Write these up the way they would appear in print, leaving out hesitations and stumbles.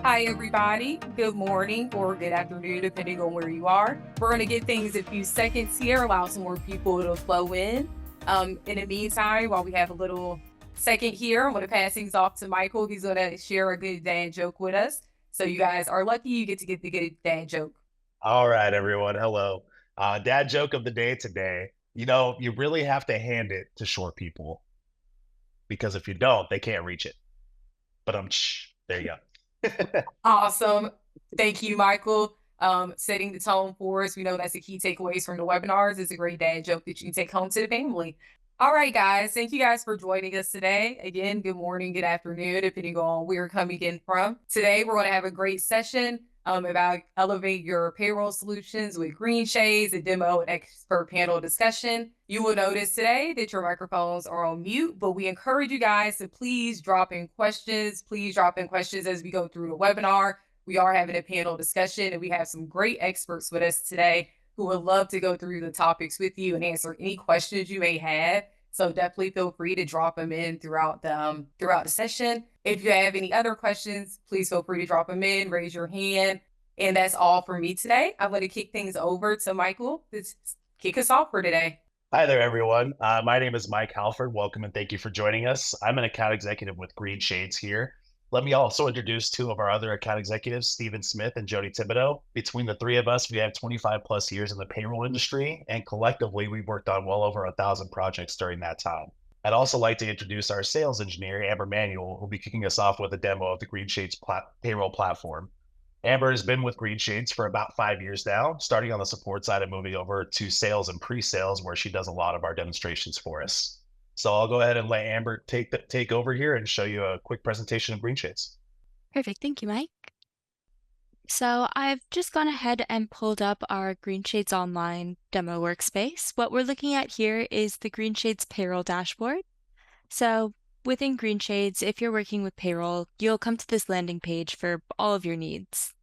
Hi, everybody. Good morning or good afternoon, depending on where you are. We're going to give things a few seconds here, allow some more people to flow in. In the meantime, while we have a little second here, I'm going to pass things off to Michael. He's going to share a good dad joke with us. So you guys are lucky you get the good dad joke. All right, everyone. Hello. Dad joke of the day today. You really have to hand it to short people because if you don't, they can't reach it. But there you go. Awesome. Thank you, Michael. Setting the tone for us. We know that's the key takeaways from the webinars. It's a great dad joke that you can take home to the family. All right, guys. Thank you guys for joining us today. Again, good morning, good afternoon, depending on where you're coming in from. Today, we're going to have a great session about elevate your payroll solutions with Greenshades, a demo and expert panel discussion. You will notice today that your microphones are on mute, but we encourage you guys to please drop in questions. Please drop in questions as we go through the webinar. We are having a panel discussion and we have some great experts with us today who would love to go through the topics with you and answer any questions you may have. So definitely feel free to drop them in throughout the session. If you have any other questions, please feel free to drop them in, raise your hand. And that's all for me today. I'm going to kick things over to Michael to kick us off for today. Hi there, everyone. My name is Mike Halford. Welcome and thank you for joining us. I'm an account executive with Greenshades here. Let me also introduce two of our other account executives, Stephen Smith and Jody Thibodeau. Between the three of us, we have 25 plus years in the payroll industry, and collectively, we've worked on well over 1,000 projects during that time. I'd also like to introduce our sales engineer, Amber Manuel, who'll be kicking us off with a demo of the Greenshades payroll platform. Amber has been with Greenshades for about 5 years now, starting on the support side and moving over to sales and pre-sales, where she does a lot of our demonstrations for us. So I'll go ahead and let Amber take over here and show you a quick presentation of Greenshades. Perfect. Thank you, Mike. So I've just gone ahead and pulled up our Greenshades Online demo workspace. What we're looking at here is the Greenshades payroll dashboard. So within Greenshades, if you're working with payroll, you'll come to this landing page for all of your needs.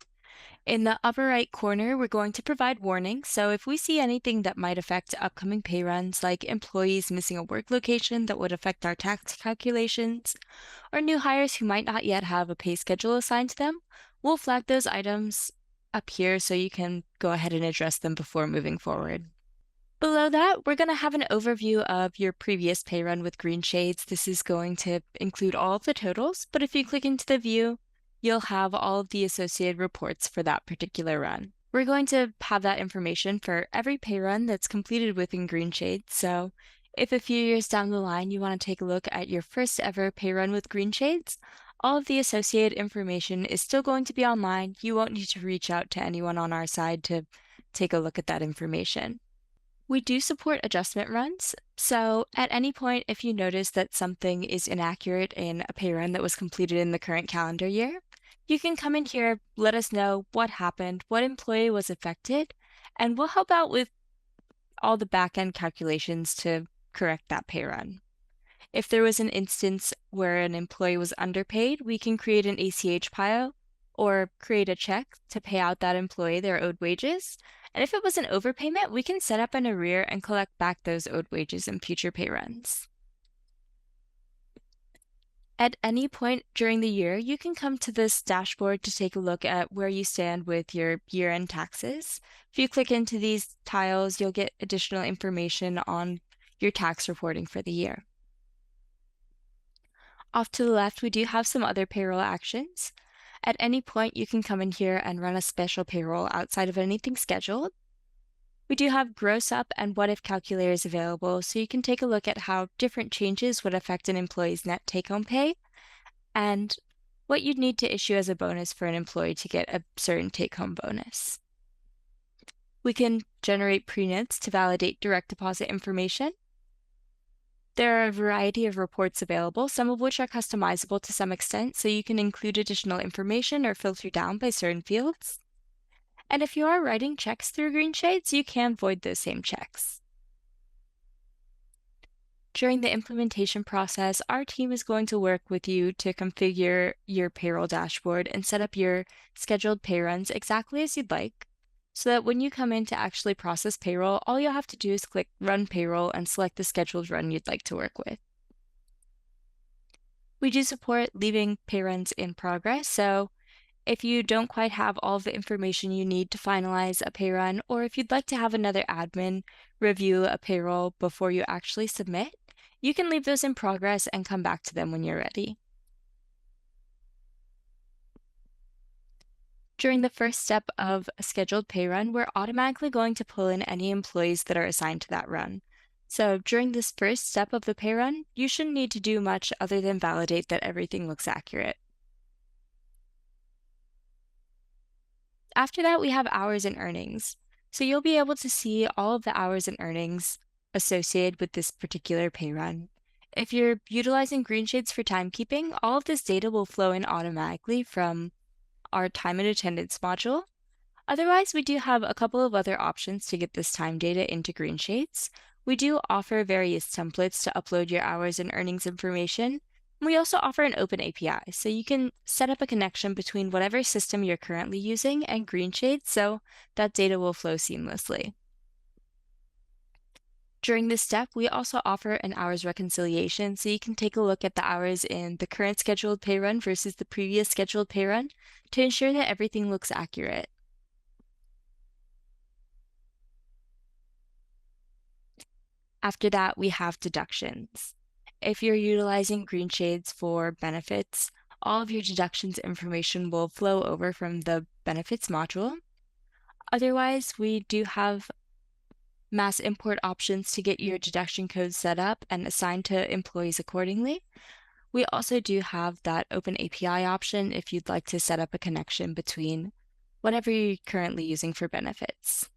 In the upper right corner, we're going to provide warnings. So if we see anything that might affect upcoming pay runs, like employees missing a work location that would affect our tax calculations, or new hires who might not yet have a pay schedule assigned to them, we'll flag those items up here so you can go ahead and address them before moving forward. Below that, we're going to have an overview of your previous pay run with Greenshades. This is going to include all of the totals, but if you click into the view, you'll have all of the associated reports for that particular run. We're going to have that information for every pay run that's completed within Greenshades. So if a few years down the line you want to take a look at your first ever pay run with Greenshades, all of the associated information is still going to be online. You won't need to reach out to anyone on our side to take a look at that information. We do support adjustment runs, so at any point if you notice that something is inaccurate in a pay run that was completed in the current calendar year, you can come in here, let us know what happened, what employee was affected, and we'll help out with all the back-end calculations to correct that pay run. If there was an instance where an employee was underpaid, we can create an ACH pile or create a check to pay out that employee their owed wages. And if it was an overpayment, we can set up an arrear and collect back those owed wages in future pay runs. At any point during the year, you can come to this dashboard to take a look at where you stand with your year-end taxes. If you click into these tiles, you'll get additional information on your tax reporting for the year. Off to the left, we do have some other payroll actions. At any point, you can come in here and run a special payroll outside of anything scheduled. We do have gross up and what if calculators available, so you can take a look at how different changes would affect an employee's net take-home pay and what you'd need to issue as a bonus for an employee to get a certain take-home bonus. We can generate pre-notes to validate direct deposit information. There are a variety of reports available, some of which are customizable to some extent, so you can include additional information or filter down by certain fields. And if you are writing checks through Greenshades, you can void those same checks. During the implementation process, our team is going to work with you to configure your payroll dashboard and set up your scheduled pay runs exactly as you'd like, so that when you come in to actually process payroll, all you'll have to do is click Run Payroll and select the scheduled run you'd like to work with. We do support leaving pay runs in progress, so If you don't quite have all of the information you need to finalize a pay run, or if you'd like to have another admin review a payroll before you actually submit, you can leave those in progress and come back to them when you're ready. During the first step of a scheduled pay run, we're automatically going to pull in any employees that are assigned to that run. So during this first step of the pay run, you shouldn't need to do much other than validate that everything looks accurate. After that, we have hours and earnings. So you'll be able to see all of the hours and earnings associated with this particular pay run. If you're utilizing Greenshades for timekeeping, all of this data will flow in automatically from our time and attendance module. Otherwise, we do have a couple of other options to get this time data into Greenshades. We do offer various templates to upload your hours and earnings information. We also offer an open API, so you can set up a connection between whatever system you're currently using and Greenshades, so that data will flow seamlessly. During this step, we also offer an hours reconciliation, so you can take a look at the hours in the current scheduled pay run versus the previous scheduled pay run to ensure that everything looks accurate. After that, we have deductions. If you're utilizing Greenshades for benefits, all of your deductions information will flow over from the benefits module. Otherwise, we do have mass import options to get your deduction codes set up and assigned to employees accordingly. We also do have that open API option if you'd like to set up a connection between whatever you're currently using for benefits.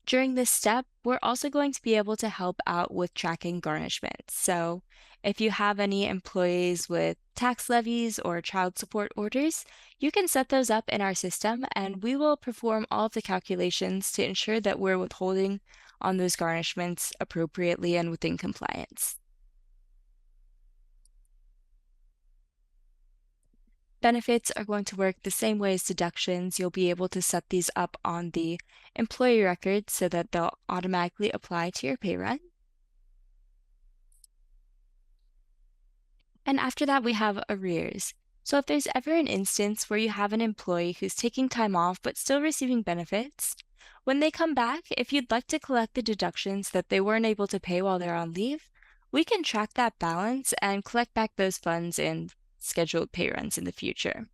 During this step, we're also going to be able to help out with tracking garnishments. So if you have any employees with tax levies or child support orders, you can set those up in our system and we will perform all of the calculations to ensure that we're withholding on those garnishments appropriately and within compliance. Benefits are going to work the same way as deductions. You'll be able to set these up on the employee record so that they'll automatically apply to your pay run. And after that, we have arrears. So if there's ever an instance where you have an employee who's taking time off but still receiving benefits, when they come back, if you'd like to collect the deductions that they weren't able to pay while they're on leave, we can track that balance and collect back those funds in scheduled pay runs in the future.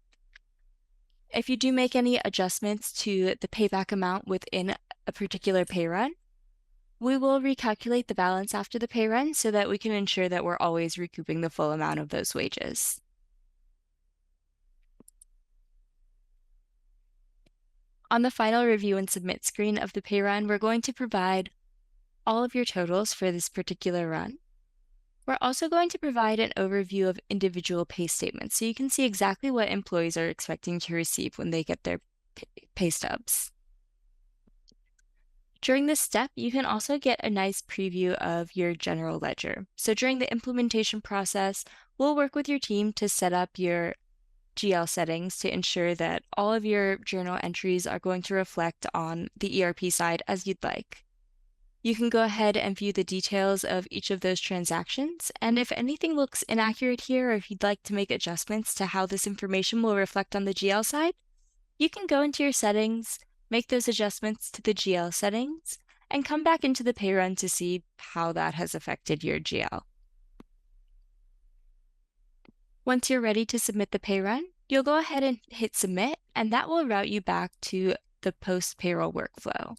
If you do make any adjustments to the payback amount within a particular pay run, we will recalculate the balance after the pay run so that we can ensure that we're always recouping the full amount of those wages. On the final review and submit screen of the pay run, we're going to provide all of your totals for this particular run. We're also going to provide an overview of individual pay statements so you can see exactly what employees are expecting to receive when they get their pay stubs. During this step, you can also get a nice preview of your general ledger. So during the implementation process, we'll work with your team to set up your GL settings to ensure that all of your journal entries are going to reflect on the ERP side as you'd like. You can go ahead and view the details of each of those transactions, and if anything looks inaccurate here, or if you'd like to make adjustments to how this information will reflect on the GL side, you can go into your settings, make those adjustments to the GL settings, and come back into the pay run to see how that has affected your GL. Once you're ready to submit the pay run, you'll go ahead and hit submit, and that will route you back to the post-payroll workflow.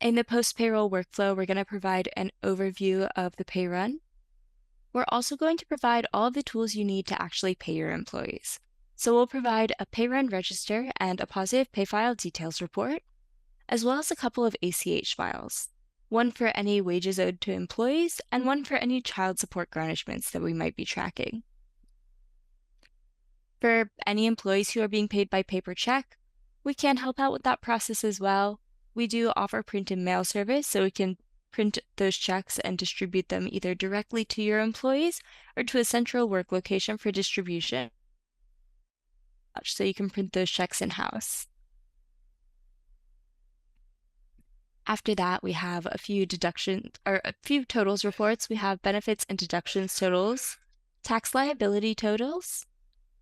In the post-payroll workflow, we're going to provide an overview of the pay run. We're also going to provide all of the tools you need to actually pay your employees. So we'll provide a pay run register and a positive pay file details report, as well as a couple of ACH files, one for any wages owed to employees and one for any child support garnishments that we might be tracking. For any employees who are being paid by paper check, we can help out with that process as well. We do offer print and mail service, so we can print those checks and distribute them either directly to your employees or to a central work location for distribution, so you can print those checks in-house. After that, we have a few totals reports. We have benefits and deductions totals. tax liability totals.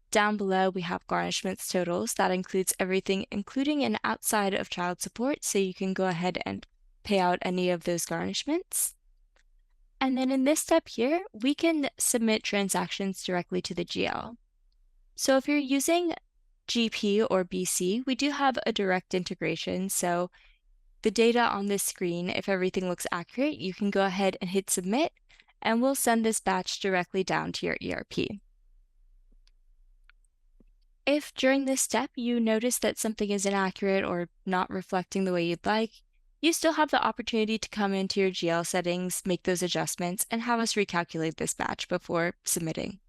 Down below, we have garnishments totals. That includes everything, including and outside of child support, so you can go ahead and pay out any of those garnishments. And then in this step here, we can submit transactions directly to the GL. So if you're using GP or BC, we do have a direct integration. So the data on this screen, if everything looks accurate, you can go ahead and hit submit, and we'll send this batch directly down to your ERP. If during this step you notice that something is inaccurate or not reflecting the way you'd like, you still have the opportunity to come into your GL settings, make those adjustments, and have us recalculate this batch before submitting.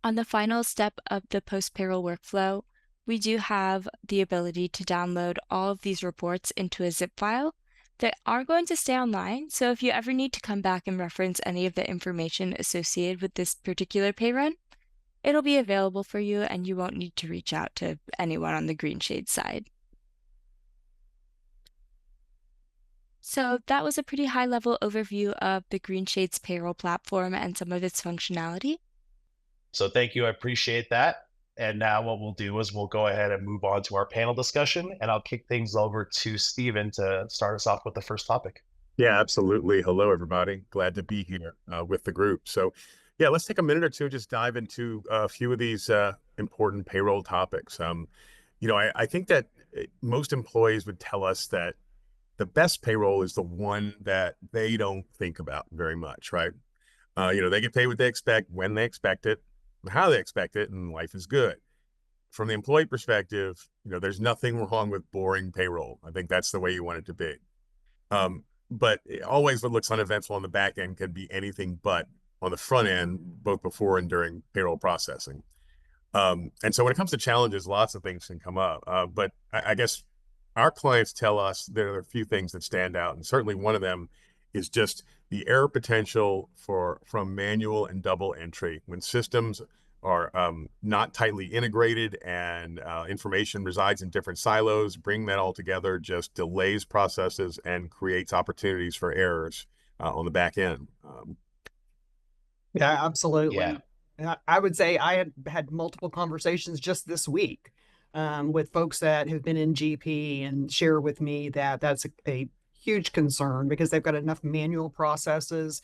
On the final step of the post-payroll workflow, we do have the ability to download all of these reports into a zip file that are going to stay online. So if you ever need to come back and reference any of the information associated with this particular pay run, it'll be available for you and you won't need to reach out to anyone on the Greenshades side. So that was a pretty high-level overview of the Greenshades payroll platform and some of its functionality. So thank you. I appreciate that. And now what we'll do is we'll go ahead and move on to our panel discussion, and I'll kick things over to Stephen to start us off with the first topic. Yeah, absolutely. Hello, everybody. Glad to be here with the group. So yeah, let's take a minute or two, just dive into a few of these important payroll topics. I think that most employees would tell us that the best payroll is the one that they don't think about very much, right? They get paid what they expect, when they expect it, how they expect it, and life is good. From the employee perspective, there's nothing wrong with boring payroll. I think that's the way you want it to be. But always what looks uneventful on the back end can be anything but on the front end, both before and during payroll processing. And so when it comes to challenges, lots of things can come up. But I guess our clients tell us there are a few things that stand out. And certainly one of them is just the error potential from manual and double entry. When systems are not tightly integrated and information resides in different silos, bring that all together just delays processes and creates opportunities for errors on the back end. Yeah, absolutely. Yeah. I would say I had multiple conversations just this week with folks that have been in GP and share with me that that's a huge concern because they've got enough manual processes,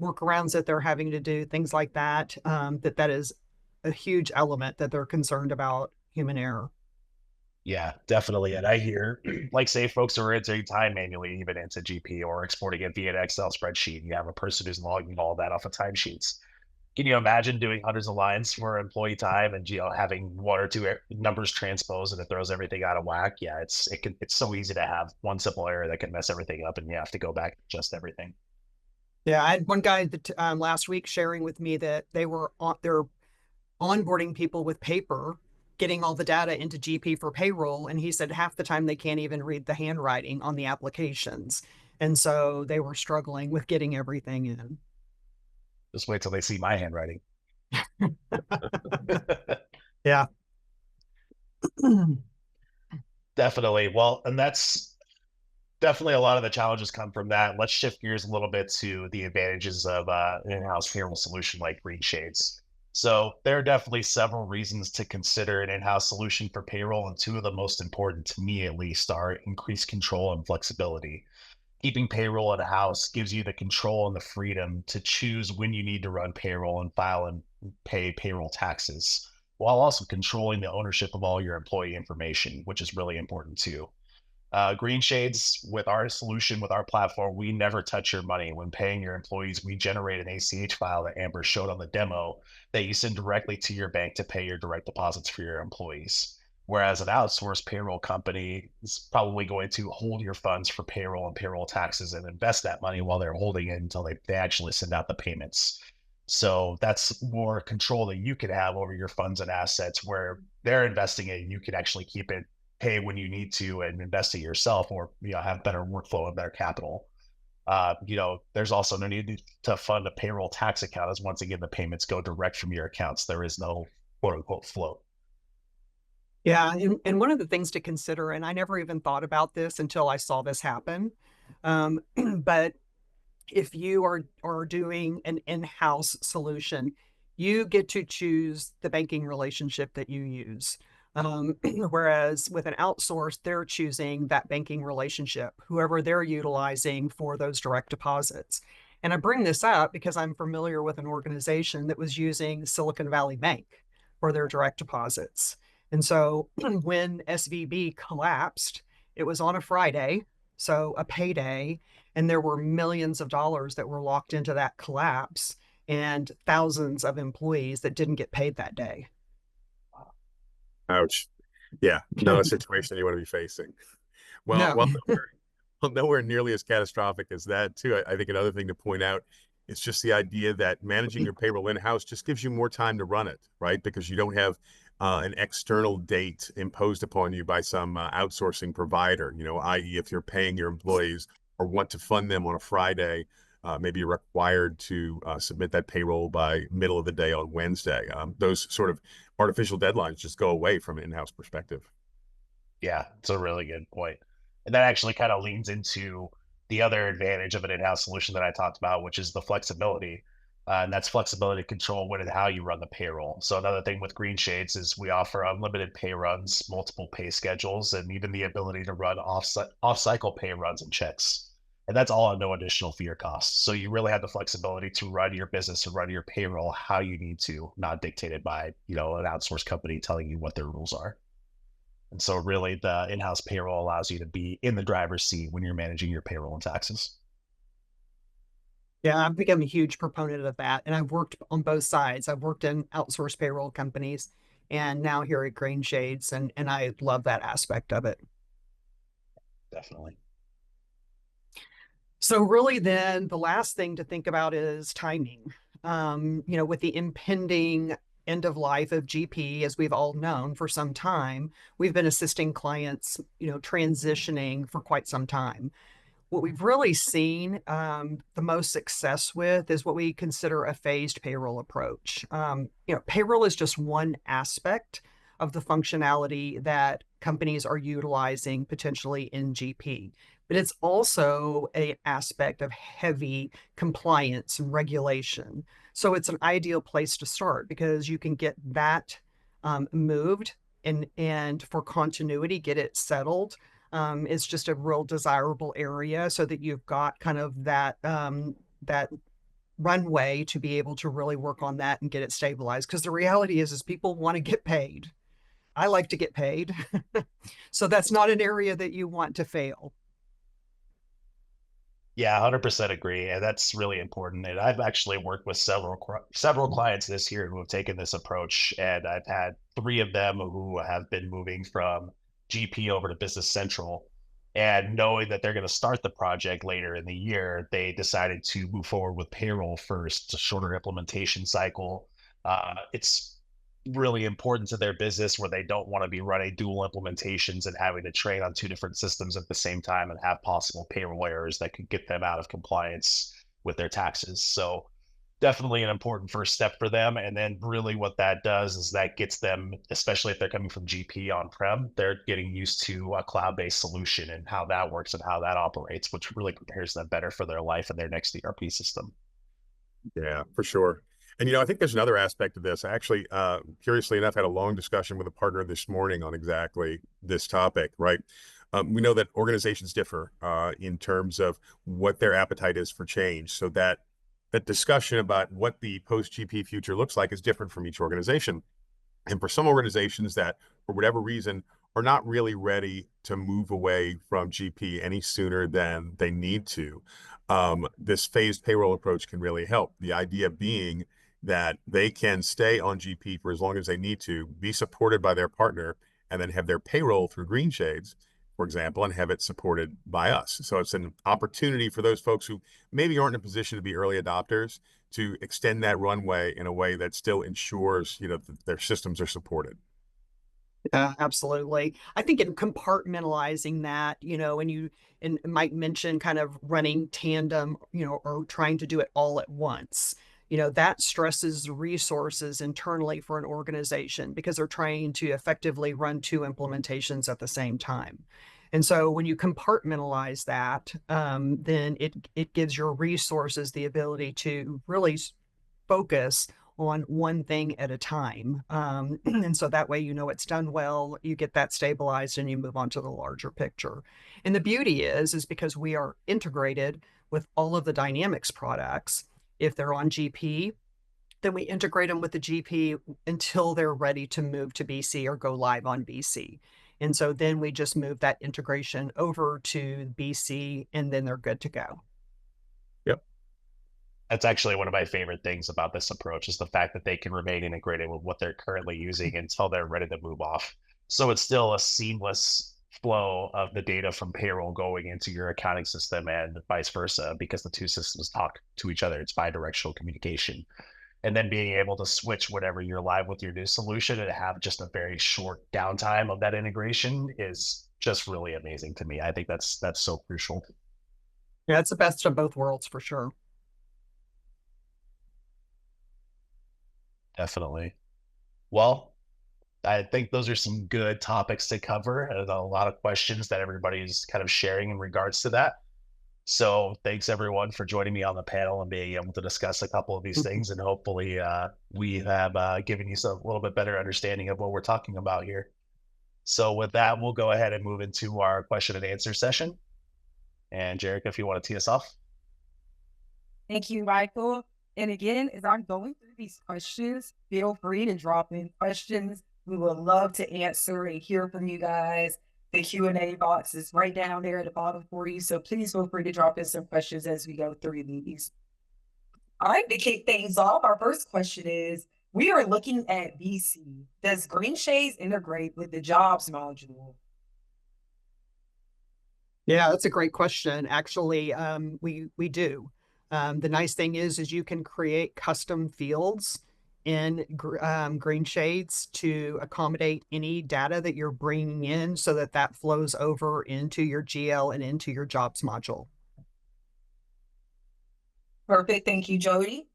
workarounds that they're having to do, things like that, that is a huge element that they're concerned about human error. Yeah, definitely. And I hear, like, say, folks are entering time manually, even into GP or exporting it via an Excel spreadsheet. You have a person who's logging all that off of timesheets. Can you imagine doing hundreds of lines for employee time and having one or two numbers transposed and it throws everything out of whack? Yeah, it's so easy to have one simple error that can mess everything up, and you have to go back and adjust everything. Yeah, I had one guy that last week sharing with me that they're onboarding people with paper, getting all the data into GP for payroll, and he said half the time they can't even read the handwriting on the applications, and so they were struggling with getting everything in. Just wait till they see my handwriting. Yeah. Definitely. Well, and that's definitely a lot of the challenges come from that. Let's shift gears a little bit to the advantages of an in-house payroll solution like Greenshades. So there are definitely several reasons to consider an in-house solution for payroll, and two of the most important to me at least are increased control and flexibility. Keeping payroll in-house gives you the control and the freedom to choose when you need to run payroll and file and pay payroll taxes, while also controlling the ownership of all your employee information, which is really important too. Greenshades, with our solution, with our platform, we never touch your money. When paying your employees, we generate an ACH file that Amber showed on the demo that you send directly to your bank to pay your direct deposits for your employees. Whereas an outsourced payroll company is probably going to hold your funds for payroll and payroll taxes and invest that money while they're holding it until they actually send out the payments. So that's more control that you can have over your funds and assets, where they're investing it. You can actually keep it, pay when you need to, and invest it yourself, or have better workflow and better capital. There's also no need to fund a payroll tax account, as once again the payments go direct from your accounts. There is no quote unquote float. Yeah, and one of the things to consider, and I never even thought about this until I saw this happen, But if you are doing an in-house solution, you get to choose the banking relationship that you use. Whereas with an outsource, they're choosing that banking relationship, whoever they're utilizing for those direct deposits. And I bring this up because I'm familiar with an organization that was using Silicon Valley Bank for their direct deposits. And so when SVB collapsed, it was on a Friday, so a payday, and there were millions of dollars that were locked into that collapse and thousands of employees that didn't get paid that day. Ouch. Yeah, not a situation you want to be facing. Well, No. nowhere nearly as catastrophic as that, too. I think another thing to point out is just the idea that managing your payroll in-house just gives you more time to run it, right? Because you don't have an external date imposed upon you by some outsourcing provider, i.e. if you're paying your employees or want to fund them on a Friday, maybe you're required to submit that payroll by middle of the day on Wednesday. Those sort of artificial deadlines just go away from an in-house perspective. Yeah, it's a really good point. And that actually kind of leans into the other advantage of an in-house solution that I talked about, which is the flexibility. And that's flexibility to control when and how you run the payroll. So another thing with Greenshades is we offer unlimited pay runs, multiple pay schedules, and even the ability to run off-cycle pay runs and checks. And that's all at no additional fee or cost. So you really have the flexibility to run your business and run your payroll how you need to, not dictated by, an outsourced company telling you what their rules are. And so really the in-house payroll allows you to be in the driver's seat when you're managing your payroll and taxes. Yeah, I've become a huge proponent of that. And I've worked on both sides. I've worked in outsourced payroll companies and now here at Greenshades, and I love that aspect of it. Definitely. So really then the last thing to think about is timing. With the impending end of life of GP, as we've all known for some time, we've been assisting clients, transitioning for quite some time. What we've really seen the most success with is what we consider a phased payroll approach. Payroll is just one aspect of the functionality that companies are utilizing potentially in GP, but it's also an aspect of heavy compliance and regulation. So it's an ideal place to start because you can get that moved and for continuity, get it settled. It's just a real desirable area so that you've got kind of that runway to be able to really work on that and get it stabilized. Because the reality is people want to get paid. I like to get paid. So that's not an area that you want to fail. Yeah, 100% agree. And that's really important. And I've actually worked with several clients this year who have taken this approach. And I've had 3 of them who have been moving from GP over to Business Central. And knowing that they're going to start the project later in the year, they decided to move forward with payroll first. It's a shorter implementation cycle. It's really important to their business where they don't want to be running dual implementations and having to train on 2 different systems at the same time and have possible payroll errors that could get them out of compliance with their taxes. So definitely an important first step for them. And then really what that does is that gets them, especially if they're coming from GP on-prem, they're getting used to a cloud-based solution and how that works and how that operates, which really prepares them better for their life and their next ERP system. Yeah, for sure. And, I think there's another aspect of this. I actually, curiously enough, had a long discussion with a partner this morning on exactly this topic, right? We know that organizations differ in terms of what their appetite is for change. So that discussion about what the post-GP future looks like is different from each organization. And for some organizations that, for whatever reason, are not really ready to move away from GP any sooner than they need to, this phased payroll approach can really help. The idea being that they can stay on GP for as long as they need to, be supported by their partner, and then have their payroll through Greenshades, for example, and have it supported by us. So it's an opportunity for those folks who maybe aren't in a position to be early adopters to extend that runway in a way that still ensures, that their systems are supported. Absolutely. I think in compartmentalizing that, and you might mention kind of running tandem, or trying to do it all at once, that stresses resources internally for an organization because they're trying to effectively run 2 implementations at the same time. And so when you compartmentalize that, then it gives your resources the ability to really focus on one thing at a time. And so that way, you know, it's done well, you get that stabilized and you move on to the larger picture. And the beauty is because we are integrated with all of the Dynamics products. If they're on GP, then we integrate them with the GP until they're ready to move to BC or go live on BC. And so then we just move that integration over to BC and then they're good to go. Yep. That's actually one of my favorite things about this approach is the fact that they can remain integrated with what they're currently using until they're ready to move off. So it's still a seamless flow of the data from payroll going into your accounting system and vice versa, because the two systems talk to each other. It's bi-directional communication. And then being able to switch whenever you're live with your new solution and have just a very short downtime of that integration is just really amazing to me. I think that's so crucial. Yeah, it's the best of both worlds for sure. Definitely. Well, I think those are some good topics to cover and a lot of questions that everybody's kind of sharing in regards to that. So thanks everyone for joining me on the panel and being able to discuss a couple of these things. And hopefully we have given you a little bit better understanding of what we're talking about here. So with that, we'll go ahead and move into our question and answer session. And Jerica, if you want to tee us off. Thank you, Michael. And again, as I'm going through these questions, feel free to drop in questions. We would love to answer and hear from you guys. The Q&A box is right down there at the bottom for you. So please feel free to drop in some questions as we go through these. All right, to kick things off, our first question is, we are looking at BC. Does Greenshades integrate with the jobs module? Yeah, that's a great question. Actually, we do. The nice thing is you can create custom fields in Greenshades to accommodate any data that you're bringing in so that that flows over into your GL and into your jobs module. Perfect. Thank you, Jody.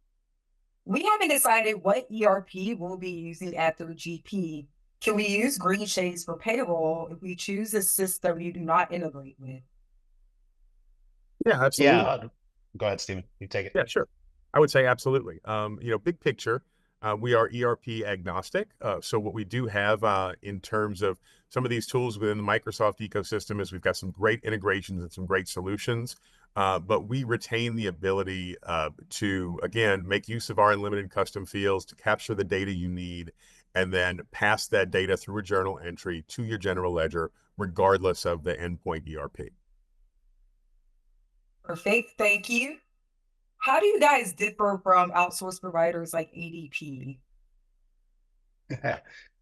We haven't decided what ERP we'll be using after GP. Can we use Greenshades for payroll if we choose a system we do not integrate with? Yeah, absolutely. Yeah. Go ahead, Stephen. You take it. Yeah, sure. I would say absolutely. You know, big picture, we are ERP agnostic. So what we do have in terms of some of these tools within the Microsoft ecosystem is we've got some great integrations and some great solutions, but we retain the ability to, again, make use of our unlimited custom fields to capture the data you need and then pass that data through a journal entry to your general ledger, regardless of the endpoint ERP. Perfect. Thank you. How do you guys differ from outsourced providers like ADP?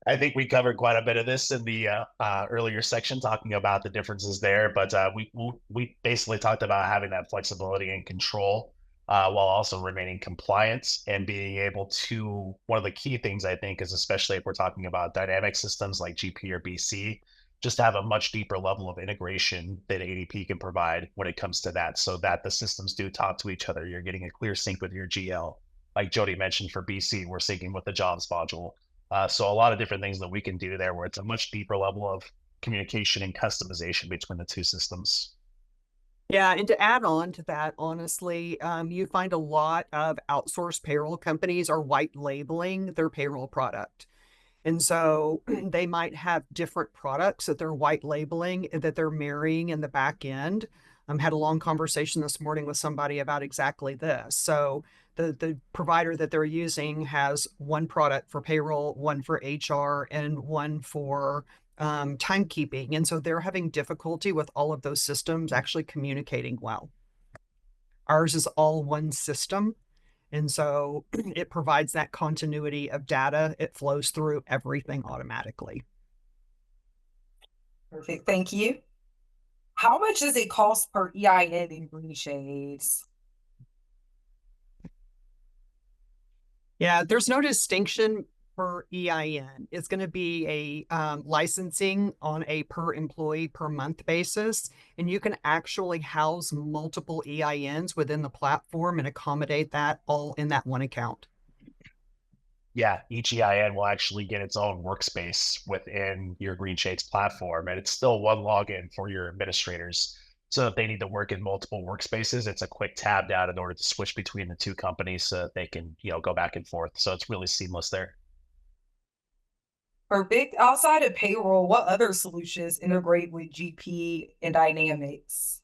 I think we covered quite a bit of this in the earlier section, talking about the differences there. But we basically talked about having that flexibility and control while also remaining compliant and being able to. One of the key things I think is, especially if we're talking about dynamic systems like GP or BC, just to have a much deeper level of integration that ADP can provide when it comes to that, so that the systems do talk to each other. You're getting a clear sync with your GL. Like Jody mentioned, for BC, we're syncing with the jobs module. So a lot of different things that we can do there where it's a much deeper level of communication and customization between the two systems. Yeah, and to add on to that, honestly, you find a lot of outsourced payroll companies are white labeling their payroll product. And so they might have different products that they're white labeling that they're marrying in the back end. Had a long conversation this morning with somebody about exactly this. So the provider that they're using has one product for payroll, one for HR, and one for timekeeping. And so they're having difficulty with all of those systems actually communicating well. Ours is all one system. And so it provides that continuity of data. It flows through everything automatically. Perfect. Thank you. How much does it cost per EIN in Greenshades? Yeah, there's no distinction for EIN. It's going to be a licensing on a per employee per month basis. And you can actually house multiple EINs within the platform and accommodate that all in that one account. each EIN will actually get its own workspace within your Greenshades platform, and it's still one login for your administrators. So if they need to work in multiple workspaces, it's a quick tab down in order to switch between the two companies so that they can, go back and forth. So it's really seamless there. Perfect. Outside of payroll, what other solutions integrate with GP and Dynamics?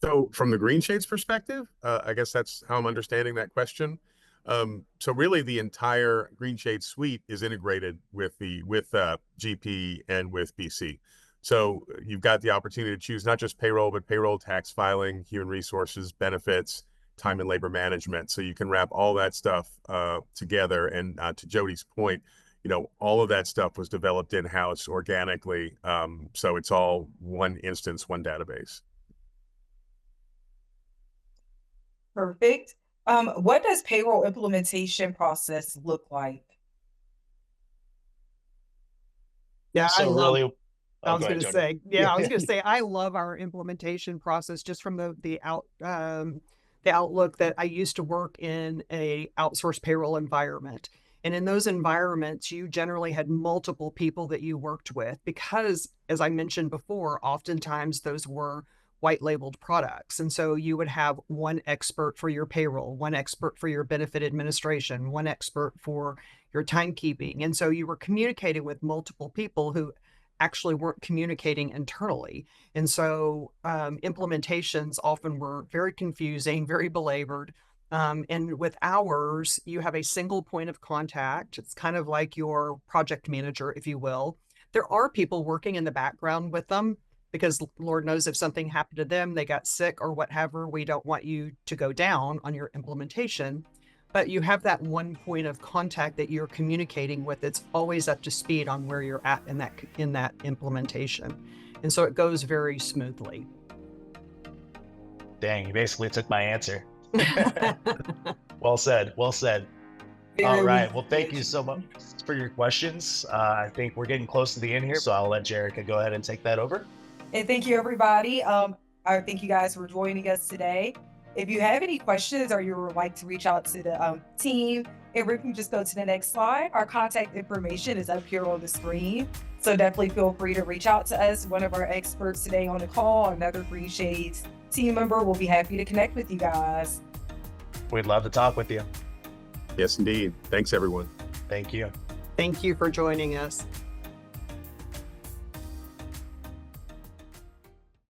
So from the Greenshades perspective, I guess that's how I'm understanding that question. So really the entire Greenshades suite is integrated with GP and with BC. So you've got the opportunity to choose not just payroll, but payroll, tax filing, human resources, benefits, time and labor management. So you can wrap all that stuff together. And to Jody's point, all of that stuff was developed in-house organically. So it's all one instance, one database. Perfect. What does payroll implementation process look like? Yeah, I So love. really, I was go going ahead, to Jody. say, I was going to say, I love our implementation process just from the outlook that I used to work in a outsourced payroll environment. And in those environments, you generally had multiple people that you worked with because, as I mentioned before, oftentimes those were white labeled products. And so you would have one expert for your payroll, one expert for your benefit administration, one expert for your timekeeping. And so you were communicating with multiple people who actually weren't communicating internally. And so implementations often were very confusing, very belabored. And with ours, you have a single point of contact. It's kind of like your project manager, if you will. There are people working in the background with them because Lord knows if something happened to them, they got sick or whatever, we don't want you to go down on your implementation. But you have that one point of contact that you're communicating with. It's always up to speed on where you're at in that implementation. And so it goes very smoothly. Dang, you basically took my answer. Well said. Well said. All Very right. Well, thank good. you so much for your questions. I think we're getting close to the end here, so I'll let Jerica go ahead and take that over. And thank you, everybody. I thank you guys for joining us today. If you have any questions or you would like to reach out to the team, if we can just go to the next slide, our contact information is up here on the screen. So definitely feel free to reach out to us. One of our experts today on the call, another Greenshades team member, will be happy to connect with you guys. We'd love to talk with you. Yes, indeed. Thanks, everyone. Thank you. Thank you for joining us.